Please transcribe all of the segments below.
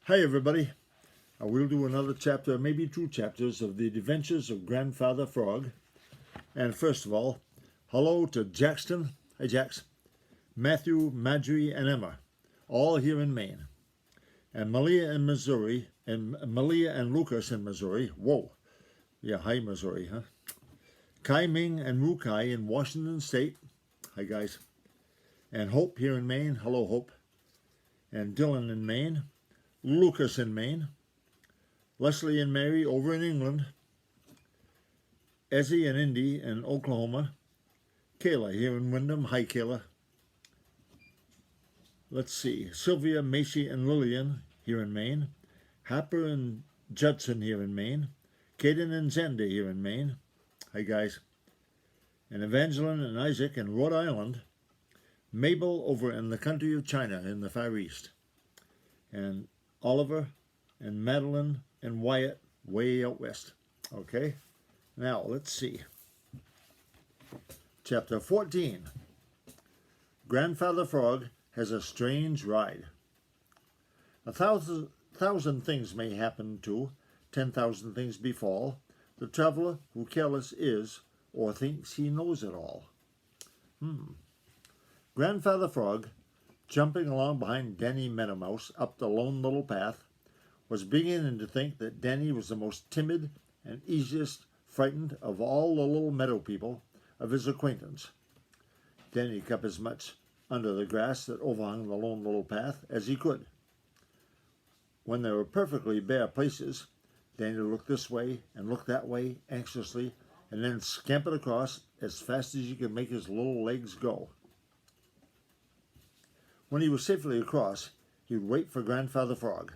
Hi everybody. We'll do another chapter, maybe two chapters, of the adventures of Grandfather Frog. And first of all, hello to Jackson. Hi Jax. Matthew, Marjorie, and Emma, all here in Maine. And Malia in Missouri, and Malia and Lucas in Missouri. Whoa. Yeah, hi Missouri, huh? Kai Ming and Ru Kai in Washington State. Hi guys. And Hope here in Maine. Hello Hope. And Dylan in Maine. Lucas in Maine, Leslie and Mary over in England, Ezzy and Indy in Oklahoma, Kayla here in Wyndham. Hi Kayla. Let's see, Sylvia, Macy, and Lillian here in Maine, Happer and Judson here in Maine, Caden and Xander here in Maine. Hi guys. And Evangeline and Isaac in Rhode Island, Mabel over in the country of China in the Far East, and Oliver and Madeline and Wyatt way out west. Okay, now let's see. Chapter 14. Grandfather Frog has a strange ride. A thousand things may happen to, 10,000 things befall, the traveler who careless is or thinks he knows it all. Grandfather Frog, jumping along behind Danny Meadow Mouse up the lone little path, was beginning to think that Danny was the most timid and easiest frightened of all the little meadow people of his acquaintance. Danny kept as much under the grass that overhung the lone little path as he could. When there were perfectly bare places, Danny looked this way and looked that way anxiously, and then scampered across as fast as he could make his little legs go. When he was safely across, he would wait for Grandfather Frog.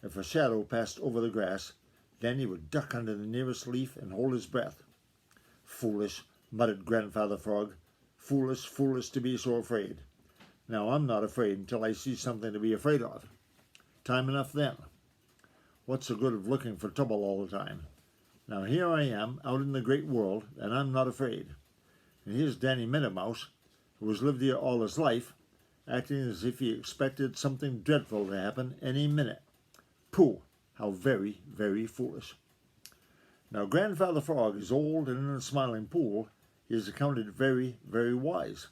If a shadow passed over the grass, Danny would duck under the nearest leaf and hold his breath. "Foolish," muttered Grandfather Frog. "Foolish, foolish to be so afraid. Now I'm not afraid until I see something to be afraid of. Time enough then. What's the good of looking for trouble all the time? Now here I am out in the great world, and I'm not afraid. And here's Danny Meadow Mouse, who has lived here all his life, acting as if he expected something dreadful to happen any minute. Pooh! How very, very foolish." Now Grandfather Frog is old, and in the Smiling Pool he is accounted very, very wise.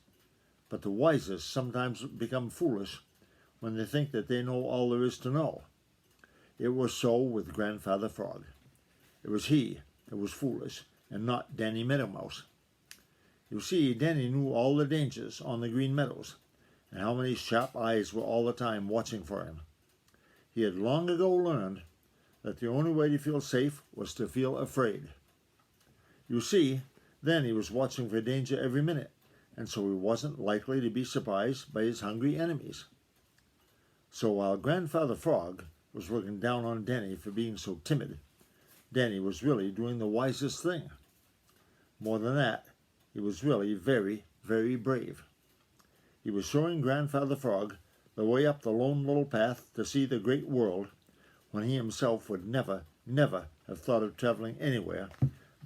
But the wisest sometimes become foolish when they think that they know all there is to know. It was so with Grandfather Frog. It was he that was foolish, and not Danny Meadow Mouse. You see, Danny knew all the dangers on the Green Meadows, and how many sharp eyes were all the time watching for him. He had long ago learned that the only way to feel safe was to feel afraid. You see, then he was watching for danger every minute, and so he wasn't likely to be surprised by his hungry enemies. So while Grandfather Frog was looking down on Danny for being so timid, Danny was really doing the wisest thing. More than that, he was really very, very brave. He was showing Grandfather Frog the way up the lone little path to see the great world, when he himself would never, never have thought of traveling anywhere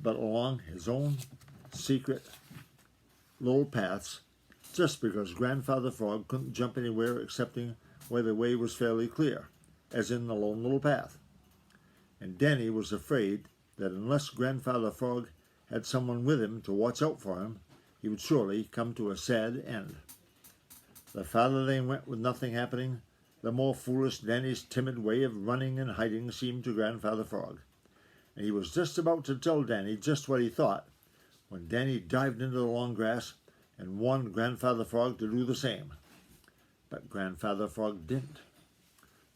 but along his own secret little paths, just because Grandfather Frog couldn't jump anywhere excepting where the way was fairly clear, as in the lone little path. And Danny was afraid that unless Grandfather Frog had someone with him to watch out for him, he would surely come to a sad end. The farther they went with nothing happening, the more foolish Danny's timid way of running and hiding seemed to Grandfather Frog. And he was just about to tell Danny just what he thought, when Danny dived into the long grass and warned Grandfather Frog to do the same. But Grandfather Frog didn't.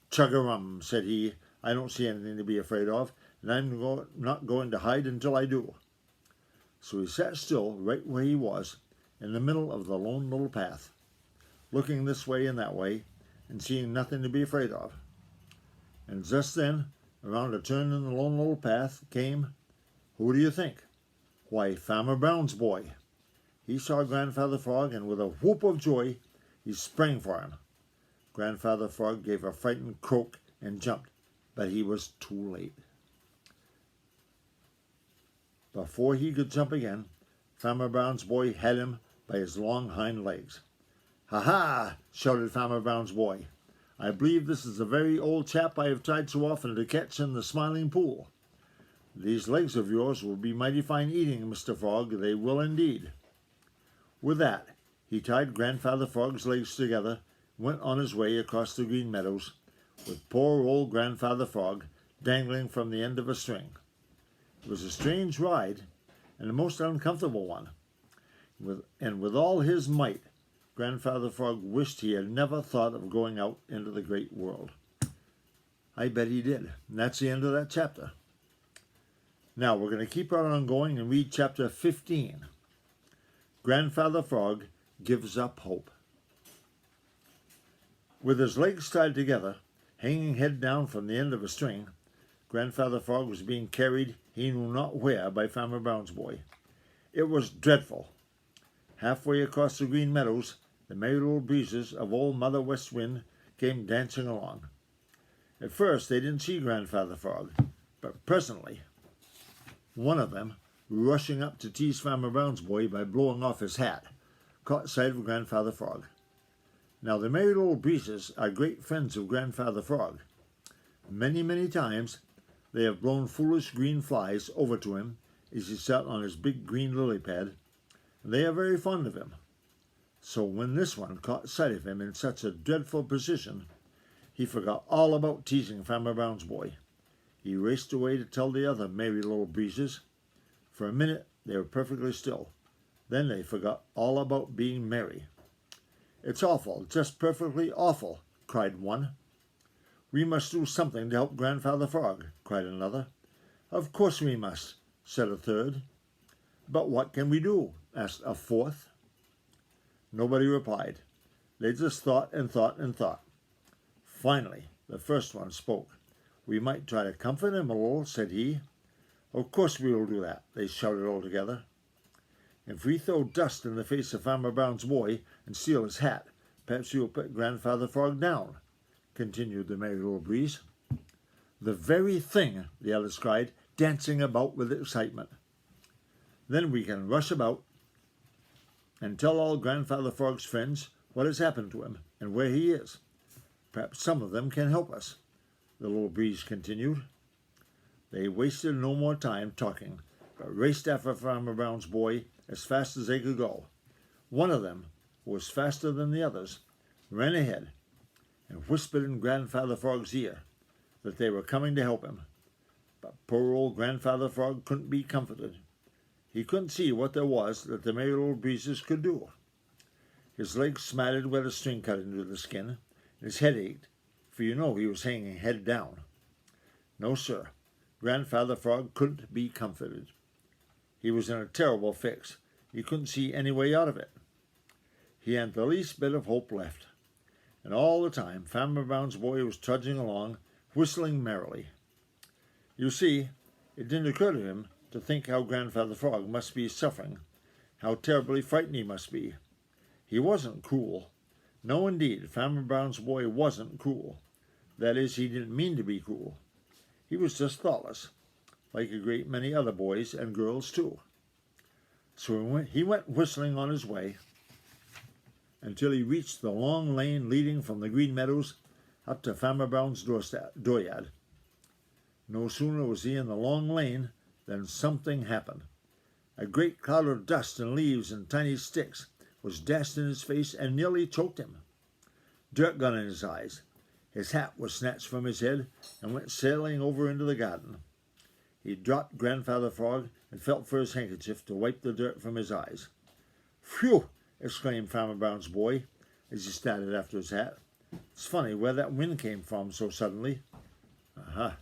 "Chug-a-rum," said he. "I don't see anything to be afraid of, and I'm not going to hide until I do." So he sat still right where he was, in the middle of the lone little path, looking this way and that way, and seeing nothing to be afraid of. And just then, around a turn in the lone little path came, who do you think? Why, Farmer Brown's boy. He saw Grandfather Frog, and with a whoop of joy, he sprang for him. Grandfather Frog gave a frightened croak and jumped, but he was too late. Before he could jump again, Farmer Brown's boy had him by his long hind legs. "Ha ha!" shouted Farmer Brown's boy. I believe this is the very old chap I have tried so often to catch in the Smiling Pool. These legs of yours will be mighty fine eating, Mr. Frog, they will indeed." With that, he tied Grandfather Frog's legs together, went on his way across the Green Meadows, with poor old Grandfather Frog dangling from the end of a string. It was a strange ride, and a most uncomfortable one. With all his might, Grandfather Frog wished he had never thought of going out into the great world. I bet he did. And that's the end of that chapter. Now we're going to keep right on going and read chapter 15. Grandfather Frog Gives Up Hope. With his legs tied together, hanging head down from the end of a string, Grandfather Frog was being carried he knew not where by Farmer Brown's boy. It was dreadful. Halfway across the Green Meadows, the merry little breezes of Old Mother West Wind came dancing along. At first they didn't see Grandfather Frog, but presently one of them, rushing up to tease Farmer Brown's boy by blowing off his hat, caught sight of Grandfather Frog. Now the merry little breezes are great friends of Grandfather Frog. Many, many times they have blown foolish green flies over to him as he sat on his big green lily pad, and they are very fond of him. So when this one caught sight of him in such a dreadful position, he forgot all about teasing Farmer Brown's boy. He raced away to tell the other merry little breezes. For a minute they were perfectly still. Then they forgot all about being merry. "It's awful, just perfectly awful," cried one. "We must do something to help Grandfather Frog," cried another. "Of course we must," said a third. "But what can we do?" asked a fourth. Nobody replied. They just thought and thought and thought. Finally, the first one spoke. "We might try to comfort him a little," said he. "Of course we will do that," they shouted all together. "If we throw dust in the face of Farmer Brown's boy and steal his hat, perhaps he will put Grandfather Frog down," continued the merry little breeze. "The very thing," the others cried, dancing about with excitement. "Then we can rush about and tell all Grandfather Frog's friends what has happened to him and where he is. Perhaps some of them can help us," the little breeze continued. They wasted no more time talking, but raced after Farmer Brown's boy as fast as they could go. One of them, who was faster than the others, ran ahead and whispered in Grandfather Frog's ear that they were coming to help him. But poor old Grandfather Frog couldn't be comforted. He couldn't see what there was that the merry little breezes could do. His legs smattered where the string cut into the skin, and his head ached, for you know he was hanging head down. No, sir, Grandfather Frog couldn't be comforted. He was in a terrible fix. He couldn't see any way out of it. He hadn't the least bit of hope left. And all the time Farmer Brown's boy was trudging along, whistling merrily. You see, it didn't occur to him to think how Grandfather Frog must be suffering, how terribly frightened he must be. He wasn't cruel. No, indeed, Farmer Brown's boy wasn't cruel. That is, he didn't mean to be cruel. He was just thoughtless, like a great many other boys and girls too. So he went whistling on his way until he reached the long lane leading from the Green Meadows up to Farmer Brown's dooryard. No sooner was he in the long lane than something happened. A great cloud of dust and leaves and tiny sticks was dashed in his face and nearly choked him. Dirt got in his eyes. His hat was snatched from his head and went sailing over into the garden. He dropped Grandfather Frog and felt for his handkerchief to wipe the dirt from his eyes. "Phew!" exclaimed Farmer Brown's boy as he started after his hat. "It's funny where that wind came from so suddenly." Aha!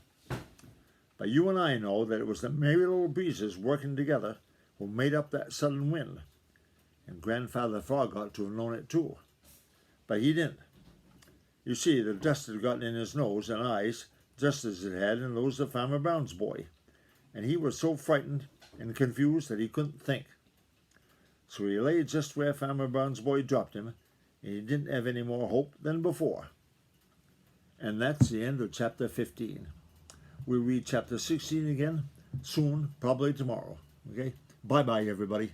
But you and I know that it was the merry little breezes working together who made up that sudden wind. And Grandfather Frog ought to have known it too. But he didn't. You see, the dust had gotten in his nose and eyes, just as it had in those of Farmer Brown's boy, and he was so frightened and confused that he couldn't think. So he lay just where Farmer Brown's boy dropped him, and he didn't have any more hope than before. And that's the end of chapter 15. We'll read chapter 16 again soon, probably tomorrow. Okay? Bye-bye, everybody.